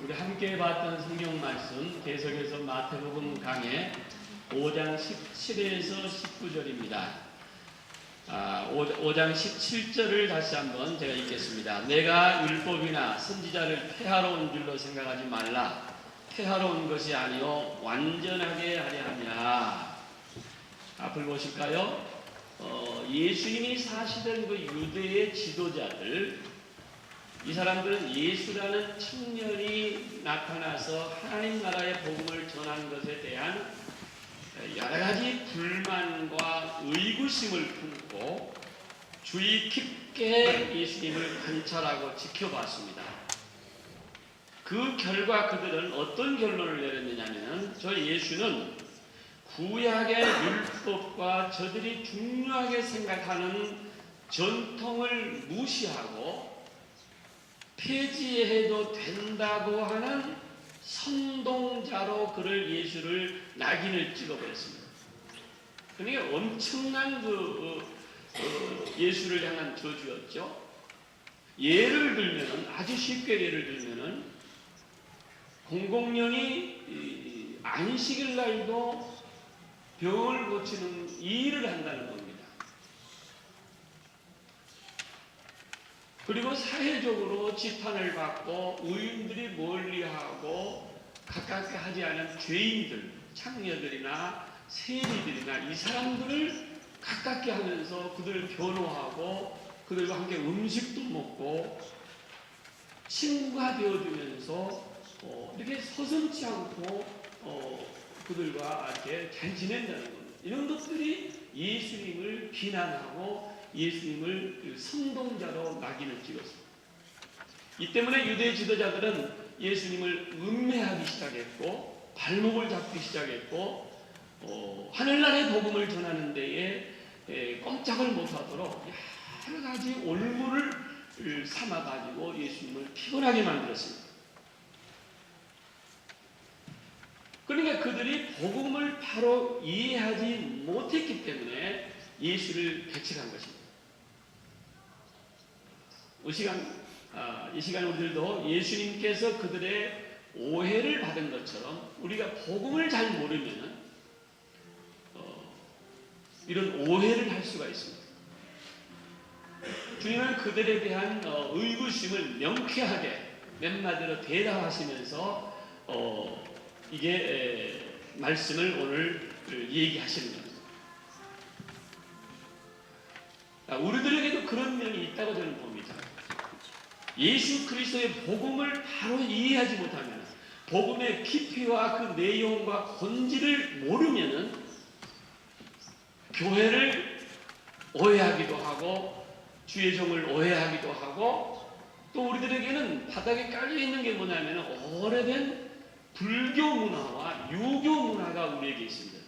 우리 함께 봤던 성경 말씀 계속해서 마태복음 강해 5장 17에서 19절입니다. 5장 17절을 다시 한번 제가 읽겠습니다. 내가 율법이나 선지자를 폐하러 온 줄로 생각하지 말라. 폐하러 온 것이 아니요 완전하게 하려 함이라. 앞을 보실까요? 예수님이 사시던 그 유대의 지도자들, 이 사람들은 예수라는 청년이 나타나서 하나님 나라의 복음을 전한 것에 대한 여러 가지 불만과 의구심을 품고 주의 깊게 예수님을 관찰하고 지켜봤습니다. 그 결과 그들은 어떤 결론을 내렸느냐면, 저 예수는 구약의 율법과 저들이 중요하게 생각하는 전통을 무시하고 폐지해도 된다고 하는 선동자로 예수를 낙인을 찍어버렸습니다. 그러니까 엄청난 예수를 향한 저주였죠. 예를 들면은, 아주 쉽게 예를 들면은, 공공연히 안식일 날도 병을 고치는 일을 한다는 겁니다. 그리고 사회적으로 지탄을 받고 의인들이 멀리하고 가깝게 하지 않은 죄인들, 창녀들이나 세리들이나 이 사람들을 가깝게 하면서 그들을 변호하고 그들과 함께 음식도 먹고 친구가 되어주면서 이렇게 서슴지 않고 그들과 이렇게 잘 지낸다는 겁니다. 이런 것들이 예수님을 비난하고 예수님을 선동자로 낙인을 찍었습니다. 이 때문에 유대 지도자들은 예수님을 음해하기 시작했고 발목을 잡기 시작했고 하늘나라의 복음을 전하는 데에 꼼짝을 못하도록 여러 가지 올무를 삼아가지고 예수님을 피곤하게 만들었습니다. 그러니까 그들이 복음을 바로 이해하지 못했기 때문에 예수를 배척한 것입니다. 이 시간 우리들도 예수님께서 그들의 오해를 받은 것처럼 우리가 복음을 잘 모르면 이런 오해를 할 수가 있습니다. 주님은 그들에 대한 의구심을 명쾌하게 몇 마디로 대답하시면서 이게 말씀을 오늘 얘기하시는 겁니다. 우리들에게도 그런 면이 있다고 저는 봅니다. 예수 그리스도의 복음을 바로 이해하지 못하면, 복음의 깊이와 그 내용과 본질을 모르면은 교회를 오해하기도 하고 주의 종을 오해하기도 하고, 또 우리들에게는 바닥에 깔려있는 게 뭐냐면 오래된 불교 문화와 유교 문화가 우리에게 있습니다.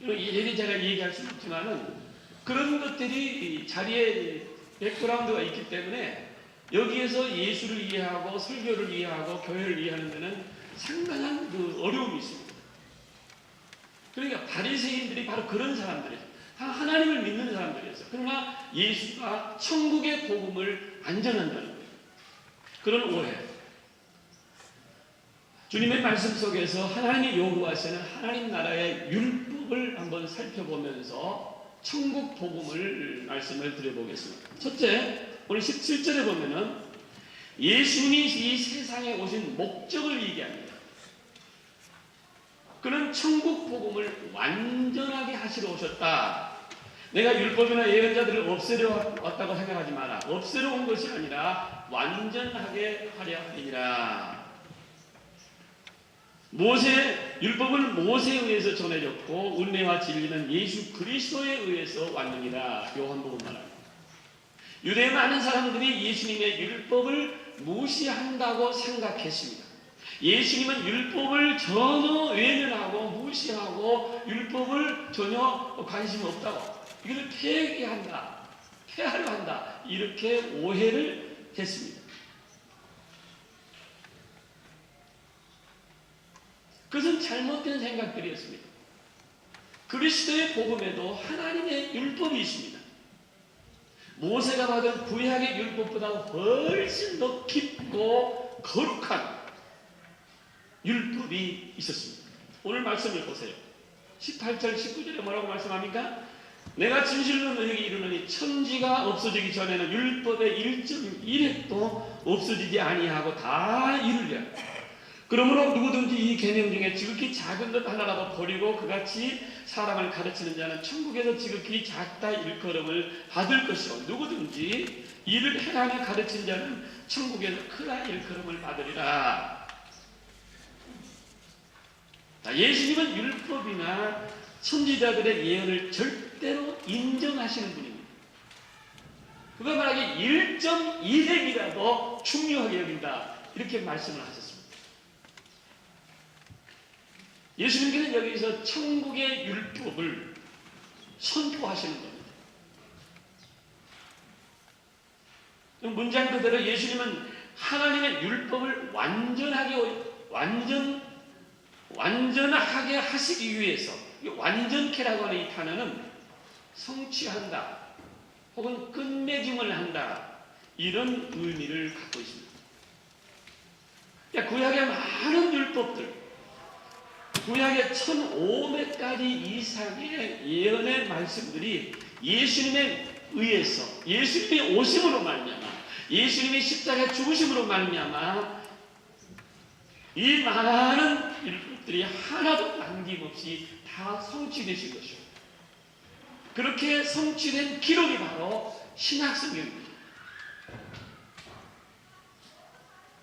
이런 제가 얘기할 수는 없지만은 그런 것들이 자리에 백그라운드가 있기 때문에 여기에서 예수를 이해하고 설교를 이해하고 교회를 이해하는 데는 상당한 어려움이 있습니다. 그러니까 바리새인들이 바로 그런 사람들이죠. 하나님을 믿는 사람들이었어요. 그러나 예수가 천국의 복음을 안 전한다는 거예요. 그런 오해. 주님의 말씀 속에서 하나님이 요구하시는 하나님 나라의 율법을 한번 살펴보면서 천국 복음을 말씀을 드려보겠습니다. 첫째, 오늘 17절에 보면은 예수님이 이 세상에 오신 목적을 얘기합니다. 그는 천국 복음을 완전하게 하시러 오셨다. 내가 율법이나 예언자들을 없애려 왔다고 생각하지 마라. 없애려 온 것이 아니라 완전하게 하려 함이니라. 율법은 모세에 의해서 전해졌고 은혜와 진리는 예수 그리스도에 의해서 왔느니라. 요한복음 말합니다. 유대의 많은 사람들이 예수님의 율법을 무시한다고 생각했습니다. 예수님은 율법을 전혀 외면하고 무시하고 율법을 전혀 관심 없다고, 이것을 폐하려 한다, 이렇게 오해를 했습니다. 그것은 잘못된 생각들이었습니다. 그리스도의 복음에도 하나님의 율법이 있습니다. 모세가 받은 구약의 율법보다 훨씬 더 깊고 거룩한 율법이 있었습니다. 오늘 말씀을 보세요. 18절 19절에 뭐라고 말씀합니까? 내가 진실로 너에게 이르노니 천지가 없어지기 전에는 율법의 1.1획도 없어지지 아니하고 다 이루리라. 그러므로 누구든지 이 계명 중에 지극히 작은 것 하나라도 버리고 그같이 사람을 가르치는 자는 천국에서 지극히 작다 일컬음을 받을 것이요 누구든지 이를 행하며 가르친 자는 천국에서 크다 일컬음을 받으리라. 예수님은 율법이나 선지자들의 예언을 절대로 인정하시는 분입니다. 그가 말하기 1.1획이라도 중요하게 여긴다 이렇게 말씀을 하셨습니다. 예수님께서는 여기서 천국의 율법을 선포하시는 겁니다. 문장 그대로 예수님은 하나님의 율법을 완전하게 하시기 위해서, 완전케라고 하는 이 단어는 성취한다 혹은 끝맺음을 한다 이런 의미를 갖고 있습니다. 구약의 많은 율법들, 구약의 1500가지 이상의 예언의 말씀들이 예수님에 의해서, 예수님의 오심으로 말미암아, 예수님의 십자가 죽으심으로 말미암아 이 많은 율법들이 하나도 남김없이 다 성취되신 것이요. 그렇게 성취된 기록이 바로 신약성경입니다.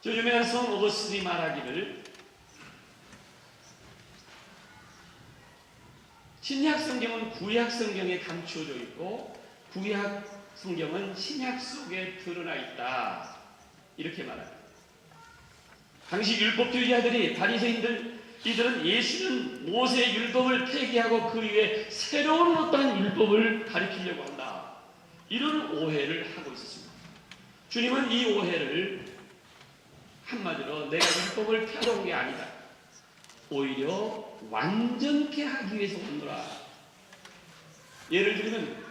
저 유명한 성 어거스틴이 말하기를 신약 성경은 구약 성경에 감추어져 있고 구약 성경은 신약 속에 드러나 있다 이렇게 말합니다. 당시 율법주의자들이 바리새인들 이들은 예수는 모세의 율법을 폐기하고 그 위에 새로운 어떤 율법을 가리키려고 한다 이런 오해를 하고 있었습니다. 주님은 이 오해를 한마디로 내가 율법을 펴러 온 게 아니다, 오히려 완전케 하기 위해서 온노라. 예를 들면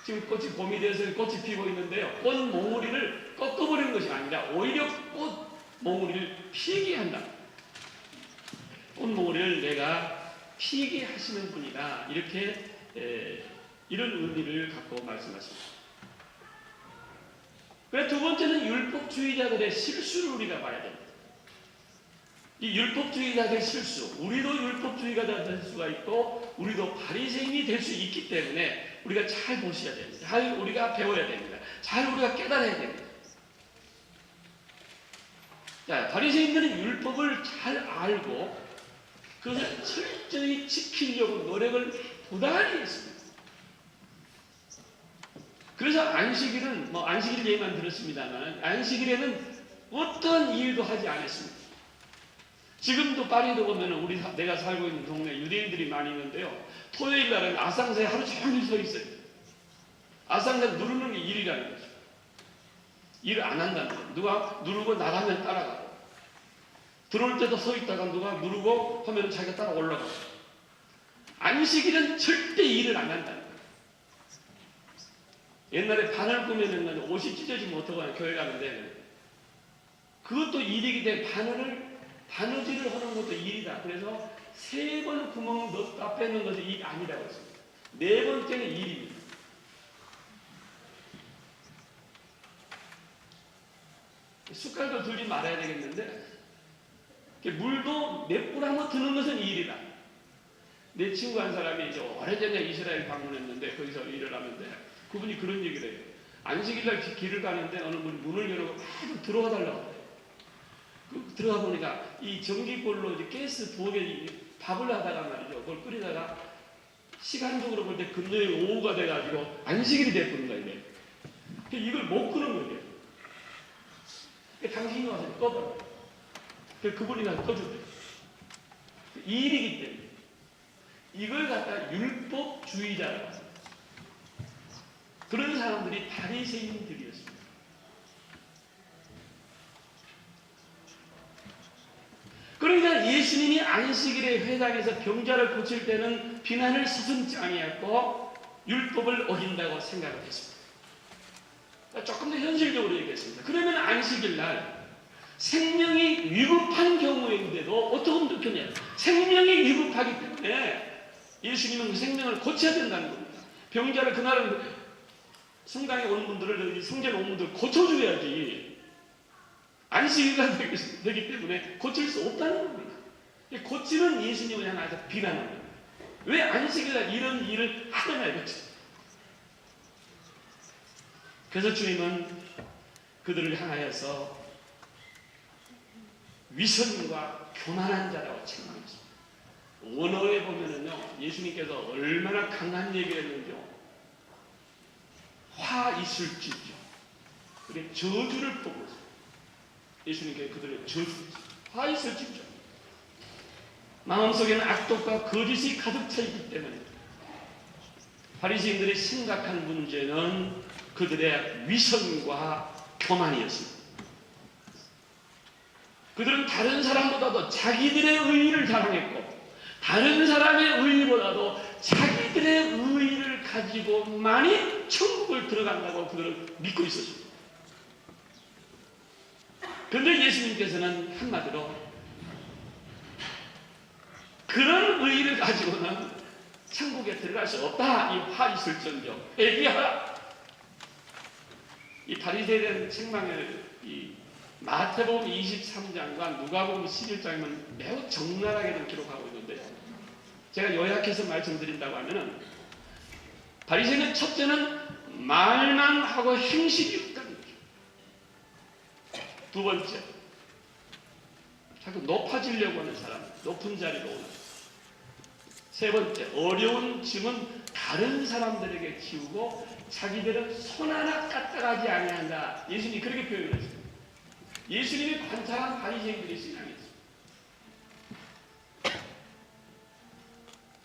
지금 꽃이 봄이 되어서 꽃이 피고 있는데요, 꽃 몽우리를 꺾어버리는 것이 아니라 오히려 꽃 몽우리를 피게 한다. 꽃 몽우리를 내가 피게 하시는 분이다 이렇게 이런 의미를 갖고 말씀하십니다. 그래 두 번째는 율법주의자들의 실수를 우리가 봐야 됩니다. 이 율법주의자들의 실수, 우리도 율법주의자가 될 수가 있고 우리도 바리새인이 될 수 있기 때문에 우리가 잘 보셔야 됩니다. 잘 우리가 배워야 됩니다. 잘 우리가 깨달아야 됩니다. 자, 바리새인들은 율법을 잘 알고 그것을 철저히 지키려고 노력을 부단히 했습니다. 그래서 안식일은 안식일 예만 들었습니다만 안식일에는 어떤 일도 하지 않았습니다. 지금도 파리도 보면 내가 살고 있는 동네 유대인들이 많이 있는데요, 토요일 날은 아상사에 하루 종일 서 있어요. 아상사 누르는 게 일이라는 거죠. 일을 안 한다는 거예요. 누가 누르고 나가면 따라가고, 들어올 때도 서 있다가 누가 누르고 하면 자기가 따라 올라가고. 안식일은 절대 일을 안 한다는 거예요. 옛날에 바늘 꾸며는 옷이 찢어지면 어떡하냐, 교회 가는데 그것도 일이기 때문에 바느질을 하는 것도 일이다. 그래서 3번 구멍 넣었다 빼는 것은 일이 아니라고 했습니다. 4번째는 일입니다. 숟갈도 들지 말아야 되겠는데 물도 몇 분 한번 드는 것은 일이다. 내 친구 한 사람이 이제 오래전에 이스라엘 방문했는데 거기서 일을 하는데 그분이 그런 얘기를 해요. 안식일날 길을 가는데 어느 분이 문을 열고 막 들어가 달라고 해요. 들어가 보니까 이 전기불로 이제 가스 부엌에 밥을 하다가 말이죠, 그걸 끓이다가 시간적으로 볼 때 근처에 오후가 돼가지고 안식일이 돼버린 거예요. 이걸 못 끄는 거예요. 당신이 와서 꺼버려요. 그분이 가서 꺼준대요. 이 일이기 때문에 이걸 갖다 율법주의자라고 합니다. 그런 사람들이 바리새인들이었습니다. 그러니까 예수님이 안식일에 회당에서 병자를 고칠 때는 비난을 서슴지 아니했고 율법을 어긴다고 생각을 했습니다. 조금 더 현실적으로 얘기했습니다. 그러면 안식일 날 생명이 위급한 경우인데도 어떻게 느꼈냐? 생명이 위급하기 때문에 예수님은 그 생명을 고쳐야 된다는 겁니다. 병자를 그날은 성당에 오는 분들을, 성전에 오는 분들을 고쳐줘야지. 안식일가 되기 때문에 고칠 수 없다는 겁니다. 고치는 예수님을 향해서 비난합니다. 왜 안식일날 이런 일을 하느냐 이거죠. 그래서 주님은 그들을 향하여서 위선과 교만한 자라고 책망했습니다. 원어에 보면은요, 예수님께서 얼마나 강한 얘기를 했는지요. 화 있을지죠. 그래 저주를 보고 예수님께서 그들의 저주를 화 있을지죠. 마음속에는 악독과 거짓이 가득 차 있기 때문에 바리새인들의 심각한 문제는 그들의 위선과 교만이었습니다. 그들은 다른 사람보다도 자기들의 의의를 자랑했고 다른 사람의 의의보다도 자기들의 의의를 가지고만이 천국을 들어간다고 그들은 믿고 있었습니다. 그런데 예수님께서는 한마디로 그런 의의를 가지고는 천국에 들어갈 수 없다. 이 화 있을정정 회개하라. 이 바리새인의 책망을 이 마태복음 23장과 누가복음 11장은 매우 적나라하게 기록하고 있는데 제가 요약해서 말씀드린다고 하면은 바리새인은 첫째는 말만 하고 행실이 없다는 거죠. 두 번째, 자꾸 높아지려고 하는 사람, 높은 자리로 오는. 세 번째, 어려운 짐은 다른 사람들에게 지우고 자기들은 손 하나 까딱하지 아니한다. 예수님이 그렇게 표현했어요. 예수님이 관찰한 바리새인들의 신앙이었어요.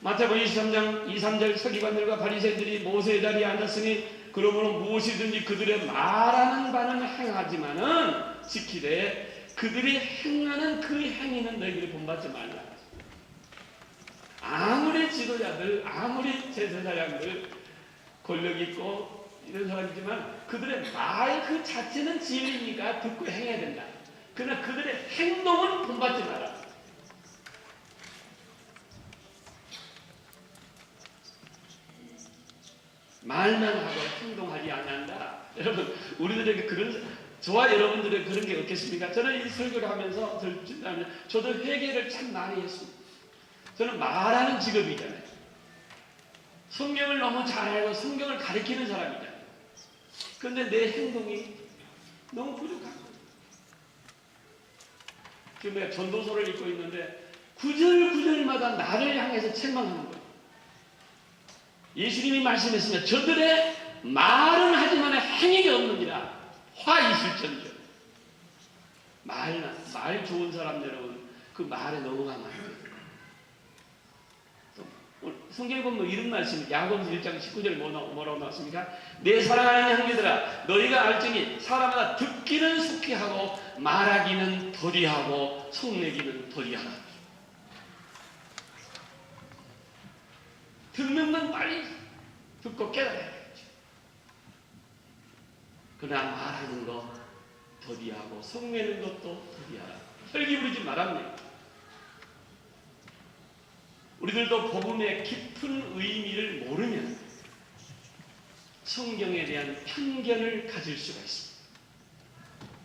마태복음 23장 2, 3절 서기관들과 바리새인들이 모세의 자리에 앉았으니 그러므로 무엇이든지 그들의 말하는 바는 행하지만은 지키되 그들이 행하는 그 행위는 너희들이 본받지 말라. 아무리 지도자들, 아무리 제사장들 권력 있고 이런 사람이지만 그들의 말 그 자체는 진리니까 듣고 행해야 된다. 그러나 그들의 행동은 본받지 마라. 말만 하고 행동하지 않는다. 여러분, 우리들에게 저와 여러분들에게 그런 게 없겠습니까? 저는 이 설교를 하면서 저도 회개를 참 많이 했습니다. 저는 말하는 직업이잖아요. 성경을 너무 잘 알고 성경을 가리키는 사람이잖아요. 그런데 내 행동이 너무 부족한 거예요. 지금 내가 전도서를 읽고 있는데 구절구절마다 나를 향해서 책망하는 거예요. 예수님이 말씀했으면 저들의 말은 하지만 행위가 없느니라. 화 있을전저. 말 좋은 사람 여러분, 그 말에 넘어가면 안 돼요. 성경에 보면 이런 말씀, 야고보서 1장 19절에 뭐라고 나왔습니까? 내 사랑하는 형제들아, 너희가 알증이 사람마다 듣기는 속히 하고 말하기는 더디하고 속내기는 더디하라. 듣는 건 빨리 듣고 깨달아야겠죠. 그러나 말하는 거 더디하고 속내는 것도 더디하라. 혈기 부리지 말았네. 우리들도 복음의 깊은 의미를 모르면 성경에 대한 편견을 가질 수가 있습니다.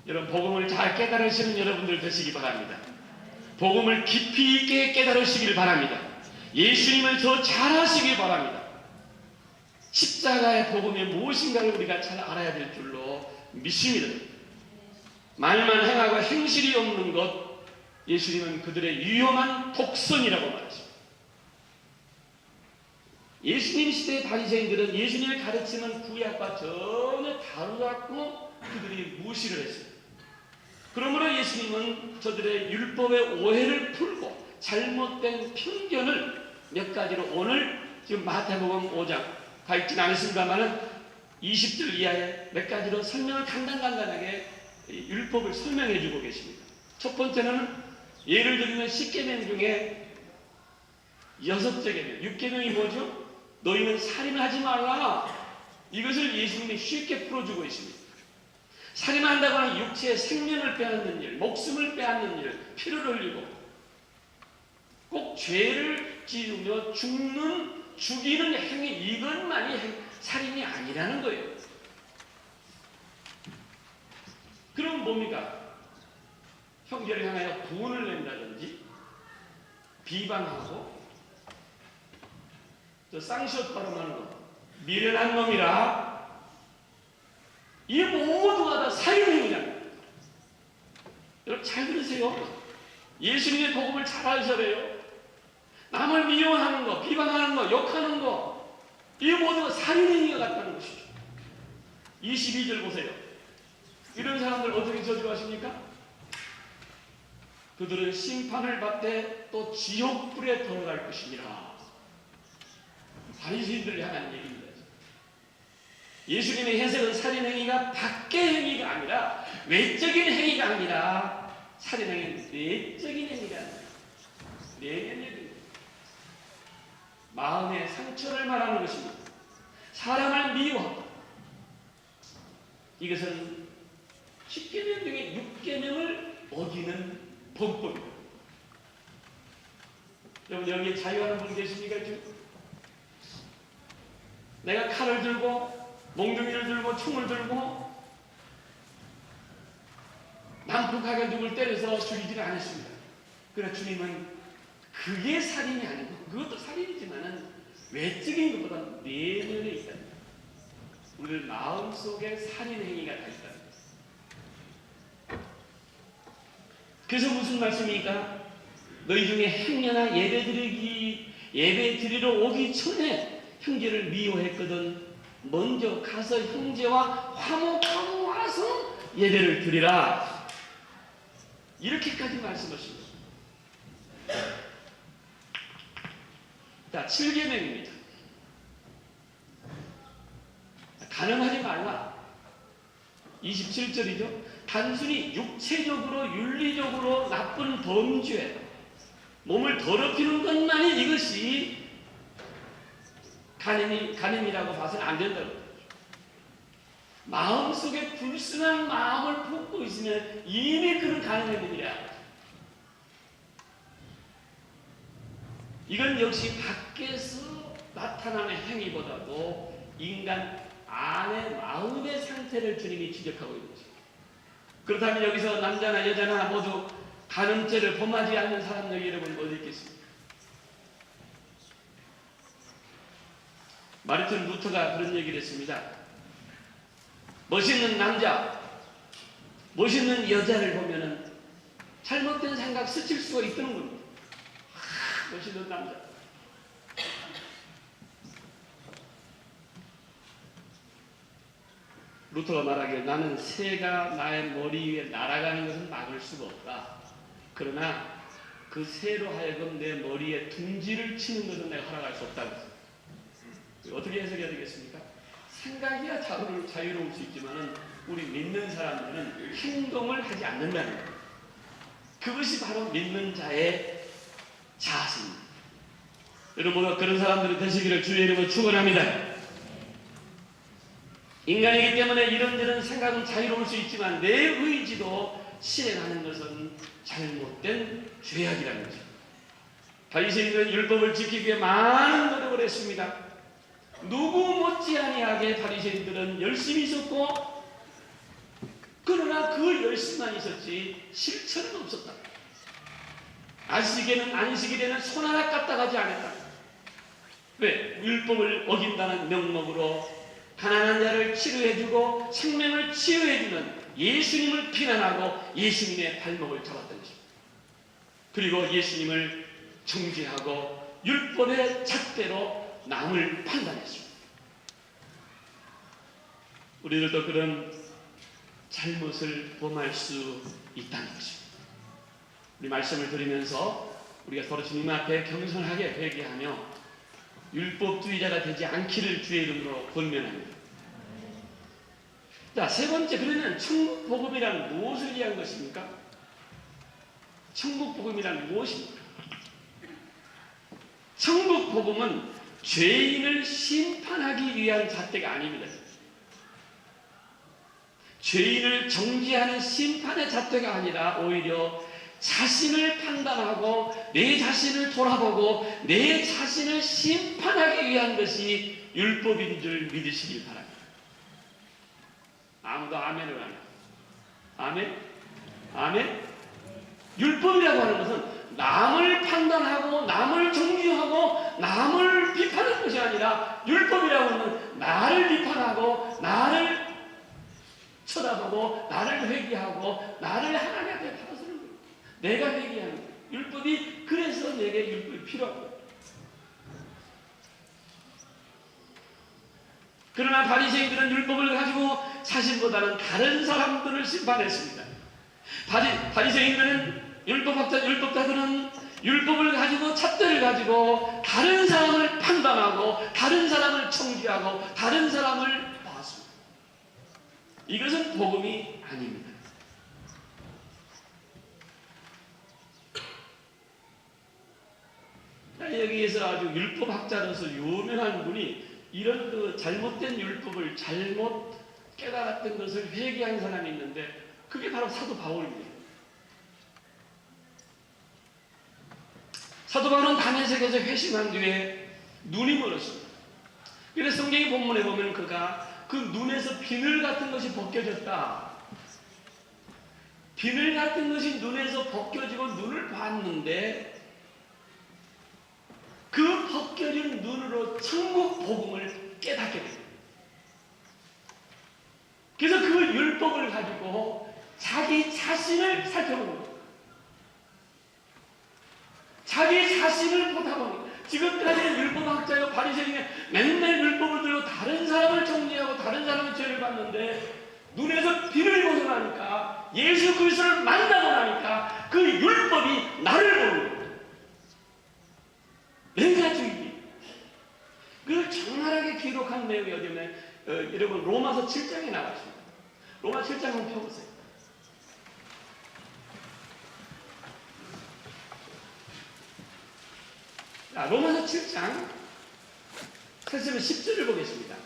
여러분, 복음을 잘 깨달으시는 여러분들 되시기 바랍니다. 복음을 깊이 있게 깨달으시길 바랍니다. 예수님을 더 잘 아시기 바랍니다. 십자가의 복음이 무엇인가를 우리가 잘 알아야 될 줄로 믿습니다. 말만 행하고 행실이 없는 것, 예수님은 그들의 위험한 독선이라고 말했습니다. 예수님 시대의 바리새인들은 예수님의 가르치는 구약과 전혀 다르다고 그들이 무시를 했습니다. 그러므로 예수님은 저들의 율법의 오해를 풀고 잘못된 편견을 몇 가지로 오늘 지금 마태복음 5장 가 있진 않습니다만은 20절 이하에 몇 가지로 설명을 간단하게 율법을 설명해 주고 계십니다. 첫 번째는 예를 들면 10계명 중에 6째 계명, 6계명이 뭐죠? 너희는 살인하지 말라. 이것을 예수님이 쉽게 풀어주고 있습니다. 살인한다고 하는 육체의 생명을 빼앗는 일, 목숨을 빼앗는 일, 피를 흘리고 꼭 죄를 지으며 죽이는 행위, 이것만이 살인이 아니라는 거예요. 그럼 뭡니까? 형제를 향하여 분을 낸다든지 비방하고 또 쌍시옷 발음하는 거, 미련한 놈이라, 이 모두가 다 살인행위잖아요. 여러분 잘 들으세요. 예수님의 복음을 잘 아셔야 돼요. 남을 미워하는 거, 비방하는 거, 욕하는 거, 이 모두가 살인행위가 같다는 것이죠. 22절 보세요. 이런 사람들 어떻게 저주하십니까? 그들은 심판을 받되 또 지옥불에 들어갈 것이니라. 바리새인들을 향한 얘기입니다. 예수님의 해석은 살인행위가 밖의 행위가 아니라, 외적인 행위가 아니라, 살인행위는 내적인 행위가 아니라 내면의 마음의 상처를 말하는 것입니다. 사람을 미워하고, 이것은 10계명 중에 6계명을 어기는 범법입니다. 여러분 여기에 자유하는 분 계십니까? 내가 칼을 들고 몽둥이를 들고 총을 들고 난폭하게 누굴 때려서 죽이지는 않았습니다. 그러나 주님은 그게 살인이 아니고, 그것도 살인이지만은 외적인 것보다 내면에 있다. 우리 마음속에 살인행위가 다 있다. 그래서 무슨 말씀입니까? 너희 중에 행여나 예배 드리러 오기 전에 형제를 미워했거든 먼저 가서 형제와 화목하고 와서 예배를 드리라. 이렇게까지 말씀하십니다. 자, 7계명입니다. 가늠하지 말라. 27절이죠. 단순히 육체적으로 윤리적으로 나쁜 범죄, 몸을 더럽히는 것만이 이것이 간음이라고 봐서는 안 된다고. 마음속에 불순한 마음을 품고 있으면 이미 그런 간음행위라. 이건 역시 밖에서 나타나는 행위보다도 인간 안의 마음의 상태를 주님이 지적하고 있는 것입니다. 그렇다면 여기서 남자나 여자나 모두 간음죄를 범하지 않는 사람들 여러분 어디 있겠습니까? 마르틴 루터가 그런 얘기를 했습니다. 멋있는 남자, 멋있는 여자를 보면은 잘못된 생각 스칠 수가 있다는 겁니다. 멋있는 남자. 루터가 말하기를 나는 새가 나의 머리 위에 날아가는 것은 막을 수가 없다. 그러나 그 새로 하여금 내 머리에 둥지를 치는 것은 내가 허락할 수 없다고. 어떻게 해석해야 되겠습니까? 생각이야 자유로울 수 있지만은 우리 믿는 사람들은 행동을 하지 않는다는 거예요. 그것이 바로 믿는 자의 자아입니다. 여러분 그런 사람들이 되시기를 주의 이름으로 축원합니다. 인간이기 때문에 이런저런 생각은 자유로울 수 있지만 내 의지도 실행하는 것은 잘못된 죄악이라는 거죠. 바리새인들은 율법을 지키기 위해 많은 노력을 했습니다. 누구 못지아니하게 바리새인들은 열심히 있었고, 그러나 그 열심만 있었지 실천은 없었다. 안식일에는 손 하나 까딱하지 않았다. 왜? 율법을 어긴다는 명목으로 가난한 자를 치료해주고 생명을 치유해주는 예수님을 비난하고 예수님의 발목을 잡았던 것입니다. 그리고 예수님을 정죄하고 율법의 잣대로 남을 판단했습니다. 우리들도 그런 잘못을 범할 수 있다는 것입니다. 우리 말씀을 들으면서 우리가 서로 주님 앞에 겸손하게 회개하며 율법주의자가 되지 않기를 주의 이름으로 권면합니다. 자, 세 번째, 그러면 천국복음이란 무엇을 위한 것입니까? 천국복음이란 무엇입니까? 천국복음은 죄인을 심판하기 위한 잣대가 아닙니다. 죄인을 정죄하는 심판의 잣대가 아니라 오히려 자신을 판단하고 내 자신을 돌아보고 내 자신을 심판하기 위한 것이 율법인 줄 믿으시길 바랍니다. 아무도 아멘을 안 해요. 아멘? 아멘? 율법이라고 하는 것은 남을 판단하고 남을 정죄하고 남을 비판하는 것이 아니라, 율법이라고 하는 나를 비판하고 나를 쳐다보고 나를 회개하고 나를 하나님 앞에 받아서는 거예요. 내가 회개하는 거예요. 율법이 그래서 내게 율법이 필요하고. 그러나 바리새인들은 율법을 가지고 자신보다는 다른 사람들을 심판했습니다. 바리새인들은 율법자들은 율법을 가지고 잣대를 가지고 다른 사람을 판단하고 다른 사람을 청지하고 다른 사람을 봤습니다. 이것은 복음이 아닙니다. 여기에서 아주 율법학자로서 유명한 분이 이런 그 잘못된 율법을 잘못 깨달았던 것을 회개한 사람이 있는데, 그게 바로 사도 바울입니다. 사도 바울은 다메섹에서 회심한 뒤에 눈이 멀었습니다. 그래서 성경의 본문에 보면 그가 그 눈에서 비늘 같은 것이 벗겨졌다. 비늘 같은 것이 눈에서 벗겨지고 눈을 봤는데, 그 벗겨진 눈으로 천국 복음을 깨닫게 됩니다. 그래서 그 율법을 가지고 자기 자신을 살펴보는 거예요. 자기 자신을 보다 보니, 지금까지는 율법학자요 바리새인이 맨날 율법을 들고 다른 사람을 정죄하고 다른 사람의 죄를 봤는데, 눈에서 비늘이 벗어나니까, 예수 그리스도를 만나고 나니까 그 율법이 나를 보는 거예요. 내가 주인이. 그걸 적나라하게 기록한 내용이 어디냐면 여러분 로마서 7장에 나와 있습니다. 로마 7장 한번 펴보세요. 자, 로마서 7장 10절을 보겠습니다.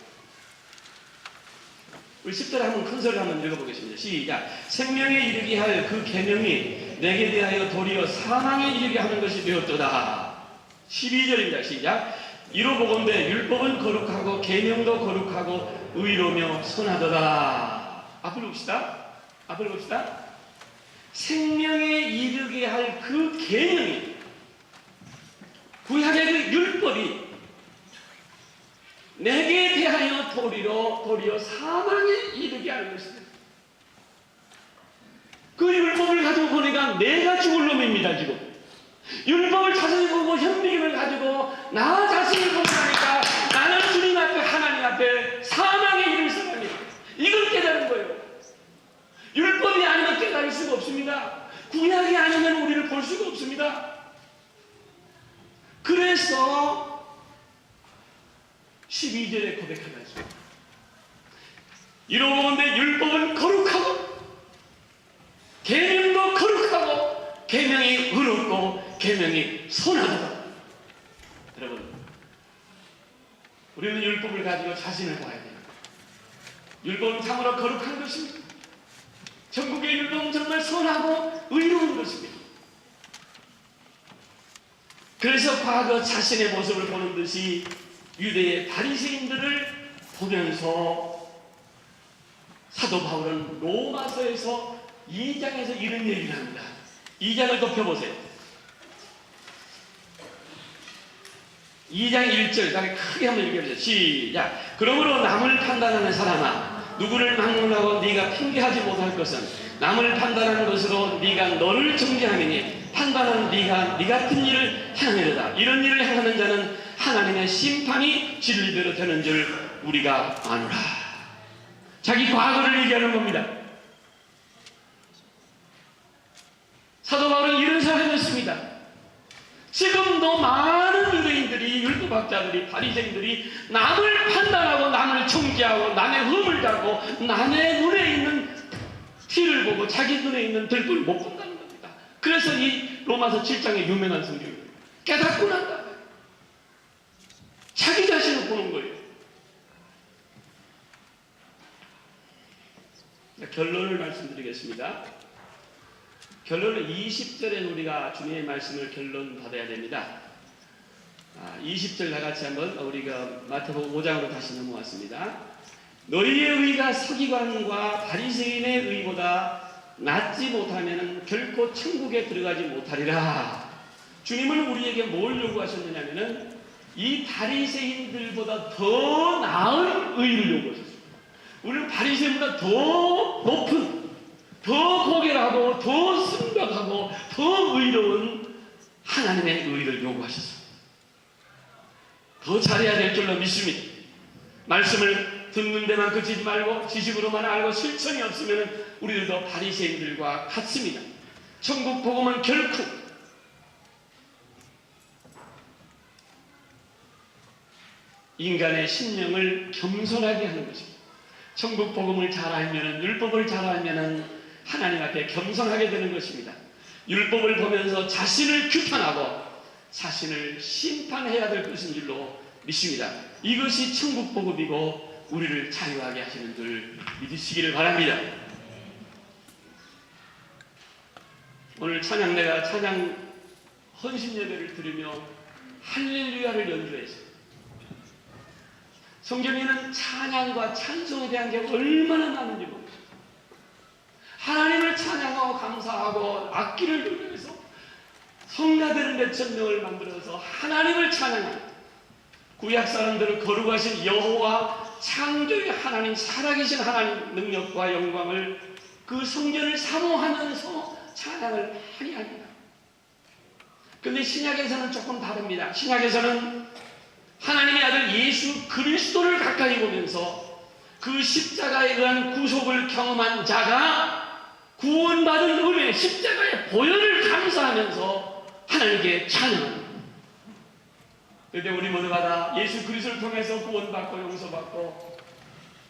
우리 10절 한번 큰 소리로 한번 읽어보겠습니다. 시작. 생명에 이르게 할 그 계명이 내게 대하여 도리어 사망에 이르게 하는 것이 되었도다. 12절입니다. 시작. 이로 보건대 율법은 거룩하고 계명도 거룩하고 의로며 선하도다. 앞을 봅시다. 앞을 봅시다. 생명에 이르게 할 그 계명이, 구약의 그 율법이 내게 대하여 도리어 사망에 이르게 하는 것입니다. 그 율법을 가지고 보니까 내가 죽을 놈입니다. 지금 율법을 자세히 보고 현미경을 가지고 나 자신을 보고 나니까 나는 주님 앞에, 하나님 앞에 사망에 이를 사람이에요. 이걸 깨달은 거예요. 율법이 아니면 깨달을 수가 없습니다. 구약이 아니면 우리를 볼 수가 없습니다. 그래서 12절에 고백하다 했습니다. 이로보건대 율법은 거룩하고 계명도 거룩하고 계명이 의롭고 계명이 선하다. 여러분, 우리는 율법을 가지고 자신을 봐야 돼요. 율법은 참으로 거룩한 것입니다. 천국의 율법은 정말 선하고 의로운 것입니다. 그래서 과거 자신의 모습을 보는 듯이 유대의 바리새인들을 보면서 사도 바울은 로마서에서 2장에서 이런 얘기를 합니다. 2장을 덮여보세요. 2장 1절 다시 크게 한번 읽어보세요. 시작. 그러므로 남을 판단하는 사람아, 누구를 막론하고 네가 핑계하지 못할 것은 남을 판단하는 것으로 네가 너를 정죄하느니 판단하는 네가 네 같은 일을 행하리로다. 이런 일을 행하는 자는 하나님의 심판이 진리대로 되는 줄 우리가 아노라. 자기 과거를 얘기하는 겁니다. 사도 바울은 이런 생각을 했습니다. 지금도 많은 유대인들이, 율법학자들이, 바리새인들이 남을 판단하고 남을 청지하고 남의 흠을 잡고 남의 눈에 있는 티를 보고 자기 눈에 있는 들불을 못 본다는 겁니다. 그래서 이 로마서 7장의 유명한 성경입니다. 깨닫고 난다. 자기 자신을 보는 거예요. 결론을 말씀드리겠습니다. 결론은 20절에 우리가 주님의 말씀을 결론 받아야 됩니다. 20절 나같이 한번 우리가 마태복음 5장으로 다시 넘어왔습니다. 너희의 의가 서기관과 바리새인의 의보다 낫지 못하면 결코 천국에 들어가지 못하리라. 주님은 우리에게 뭘 요구하셨느냐면은 이 바리새인들보다 더 나은 의를 요구하셨습니다. 우리는 바리새인보다 더 높은, 더 고결하고 더 순박하고 더 의로운 하나님의 의를 요구하셨습니다. 더 잘해야 될 줄로 믿습니다. 말씀을 듣는 데만 그치지 말고 지식으로만 알고 실천이 없으면 우리들도 바리새인들과 같습니다. 천국 복음은 결코 인간의 심령을 겸손하게 하는 것입니다. 천국 복음을 잘 알면은, 율법을 잘 알면은 하나님 앞에 겸손하게 되는 것입니다. 율법을 보면서 자신을 규탄하고 자신을 심판해야 될 것인 줄로 믿습니다. 이것이 천국 복음이고 우리를 자유하게 하시는 줄 믿으시기를 바랍니다. 오늘 찬양내가 찬양 헌신 예배를 드리며 할렐루야를 연주했어요. 성경에는 찬양과 찬송에 대한 게 얼마나 많은지 모릅니다. 하나님을 찬양하고 감사하고 악기를 들면서 성가대를 몇천 명을 만들어서 하나님을 찬양합니다. 구약 사람들을 거룩하신 여호와 창조의 하나님, 살아계신 하나님 능력과 영광을 그 성전을 사모하면서 찬양을 많이 합니다. 그런데 신약에서는 조금 다릅니다. 신약에서는 하나님의 아들 예수 그리스도를 가까이 보면서 그 십자가에 의한 구속을 경험한 자가 구원받은 은혜, 십자가의 보혈을 감사하면서 하나님께 찬양합니다. 그런데 우리 모두가 다 예수 그리스도를 통해서 구원받고 용서받고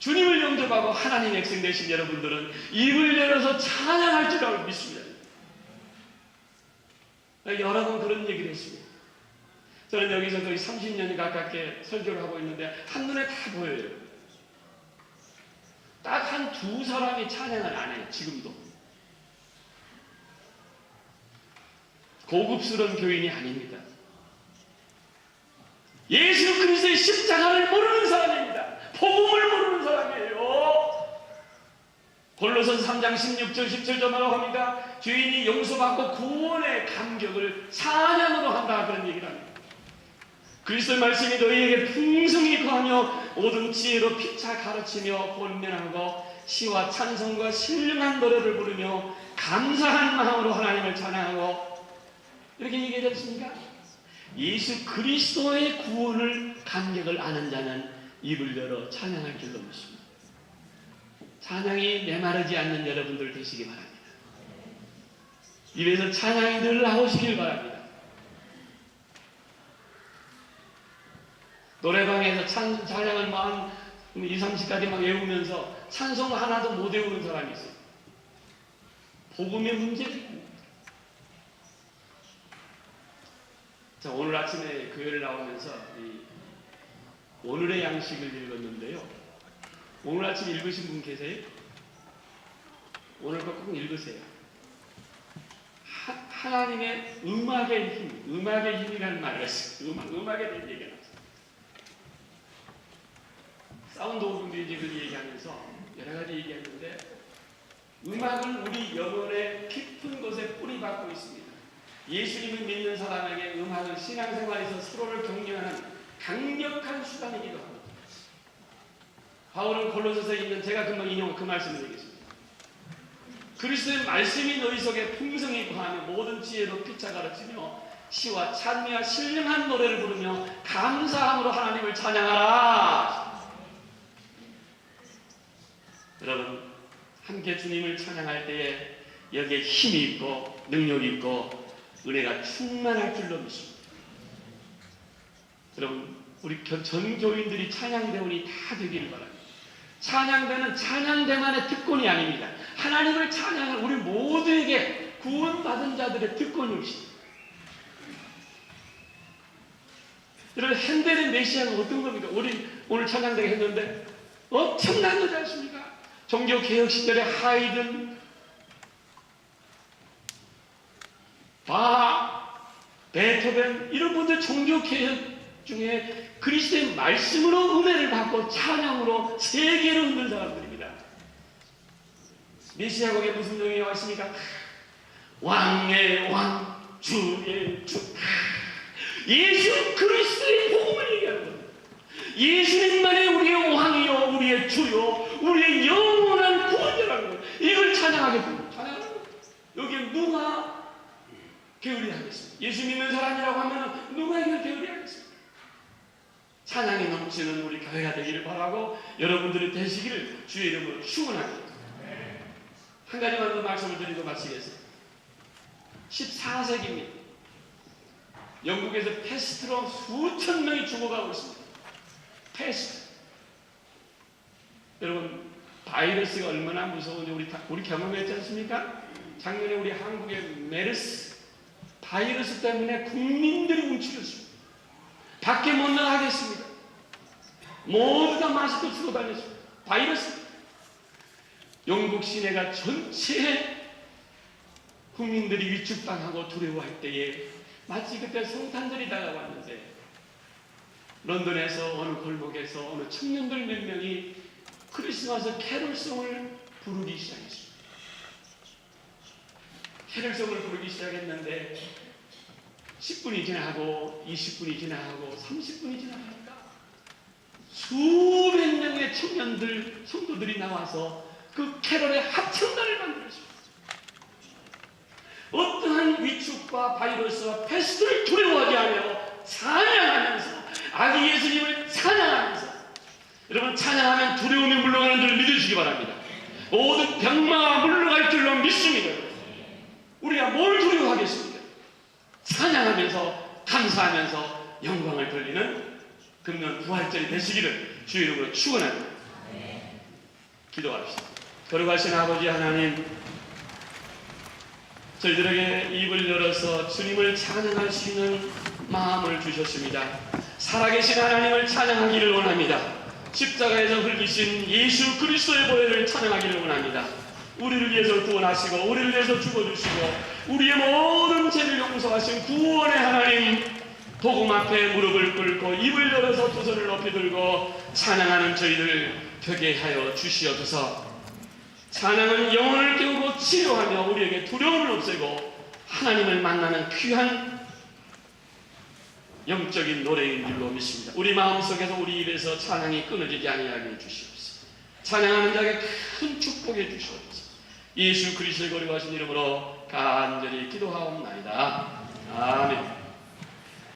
주님을 영접하고 하나님 백성 되신 여러분들은 입을 열어서 찬양할 줄 알고 믿습니다. 여러 번 그런 얘기를 했습니다. 저는 여기서 거의 30년이 가깝게 설교를 하고 있는데 한눈에 다 보여요. 딱 한 두 사람이 찬양을 안 해요. 지금도. 고급스러운 교인이 아닙니다. 예수 그리스도의 십자가를 모르는 사람입니다. 복음을 모르는 사람이에요. 골로새서 3장 16절 17절 뭐라고 합니까? 죄인이 용서받고 구원의 감격을 찬양으로 한다, 그런 얘기를 합니다. 그리스도의 말씀이 너희에게 풍성히 거하며 모든 지혜로 피차 가르치며 권면하고 시와 찬송과 신령한 노래를 부르며 감사한 마음으로 하나님을 찬양하고, 이렇게 얘기하지 않습니까? 예수 그리스도의 구원을 감격을 아는 자는 입을 열어 찬양할 줄로 믿습니다. 찬양이 메마르지 않는 여러분들 되시기 바랍니다. 입에서 찬양이 늘 나오시길 바랍니다. 노래방에서 찬양을 막 20, 30까지 막 외우면서 찬송 하나도 못 외우는 사람이 있어요. 복음의 문제입니다. 자, 오늘 아침에 교회를 나오면서 오늘의 양식을 읽었는데요. 오늘 아침 읽으신 분 계세요? 오늘 거 꼭 읽으세요. 하나님의 음악의 힘, 음악의 힘이라는 말을 했어요. 음악에 대한 얘기가 나왔어요. 사운드 오브 뮤직을 얘기하면서 여러 가지 얘기했는데, 음악은 우리 영혼의 깊은 곳에 뿌리박고 있습니다. 예수님을 믿는 사람에게 음악은 신앙생활에서 서로를 격려하는 강력한 수단이기도 합니다. 바울은 골로새서에 있는, 제가 금방 인용한 그 말씀을 얘기했습니다. 그리스도의 말씀이 너희 속에 풍성히 거하며 모든 지혜로 피차 가르치며 시와 찬미와 신령한 노래를 부르며 감사함으로 하나님을 찬양하라. 여러분, 함께 주님을 찬양할 때에 여기에 힘이 있고 능력이 있고 은혜가 충만할 줄로 믿습니다. 여러분, 우리 전 교인들이 찬양대원이 다 되기를 바랍니다. 찬양대는 찬양대만의 특권이 아닙니다. 하나님을 찬양하는 우리 모두에게 구원받은 자들의 특권이십니다. 여러분, 핸델의 메시아는 어떤 겁니까? 우리 오늘 찬양대가 했는데 엄청난 거지 않습니까? 종교개혁 시절의 하이든, 바하, 베토벤 이런 분들 종교개혁 중에 그리스도의 말씀으로 은혜를 받고 찬양으로 세계를 흔든 사람들입니다. 메시아곡에 무슨 내용이 왔습니까? 왕의 왕, 주의 주. 예수 그리스도의 복음을 얘기하는 겁니다. 예수님만이 우리의 왕이요, 우리의 주요, 우리의 영원한 구원자라는 거예요. 이걸 찬양하게 됩니다. 찬양하는 거예요. 여기에 누가 게으리 하겠습니까? 예수 믿는 사람이라고 하면 누가 이걸 게으리 하겠습니까? 찬양이 넘치는 우리 교회가 되기를 바라고 여러분들이 되시기를 주의 이름으로 축원합니다. 한 가지만 더 말씀을 드리고 마치겠습니다. 14세기입니다. 영국에서 패스트로 수천 명이 죽어가고 있습니다. 패스트. 여러분, 바이러스가 얼마나 무서운지 우리 경험했지 않습니까? 작년에 우리 한국의 메르스 바이러스 때문에 국민들이 움츠렸습니다. 밖에 못 나가겠습니다. 모두 다 마스크 쓰고 다녔습니다. 바이러스. 영국 시내가 전체 국민들이 위축당하고 두려워할 때에 마치 그때 성탄절이 다가왔는데 런던에서 어느 골목에서 어느 청년들 몇 명이 크리스마스 캐롤송을 부르기 시작했습니다. 캐롤송을 부르기 시작했는데 10분이 지나고 20분이 지나고 30분이 지나니까 수백 명의 청년들, 성도들이 나와서 그 캐롤의 합창단을 만들었습니다. 어떠한 위축과 바이러스와 패스트를 두려워하지 않으며 찬양하면서 아기 예수님을 찬양하면서 여러분 찬양하면 두려움이 물러가는 줄 믿으시기 바랍니다. 모든 병마가 물러갈 줄로 믿습니다. 우리가 뭘 두려워하겠습니까? 찬양하면서 감사하면서 영광을 돌리는 금년 부활절이 되시기를 주의 이름으로 축원합니다. 기도합시다. 거룩하신 아버지 하나님, 저희들에게 입을 열어서 주님을 찬양할 수 있는 마음을 주셨습니다. 살아계신 하나님을 찬양하기를 원합니다. 십자가에서 흘리신 예수 그리스도의 보혈을 찬양하기를 원합니다. 우리를 위해서 구원하시고 우리를 위해서 죽어주시고 우리의 모든 죄를 용서하신 구원의 하나님, 복음 앞에 무릎을 꿇고 입을 열어서 두 손을 높이 들고 찬양하는 저희들 되게 하여 주시옵소서. 찬양은 영혼을 깨우고 치료하며 우리에게 두려움을 없애고 하나님을 만나는 귀한 영적인 노래인 줄로 믿습니다. 우리 마음속에서 우리 입에서 찬양이 끊어지지 아니하게 주시옵소서. 찬양하는 자에게 큰 축복해 주시옵소서. 예수 그리스도의 거룩하신 이름으로 간절히 기도하옵나이다. 아멘.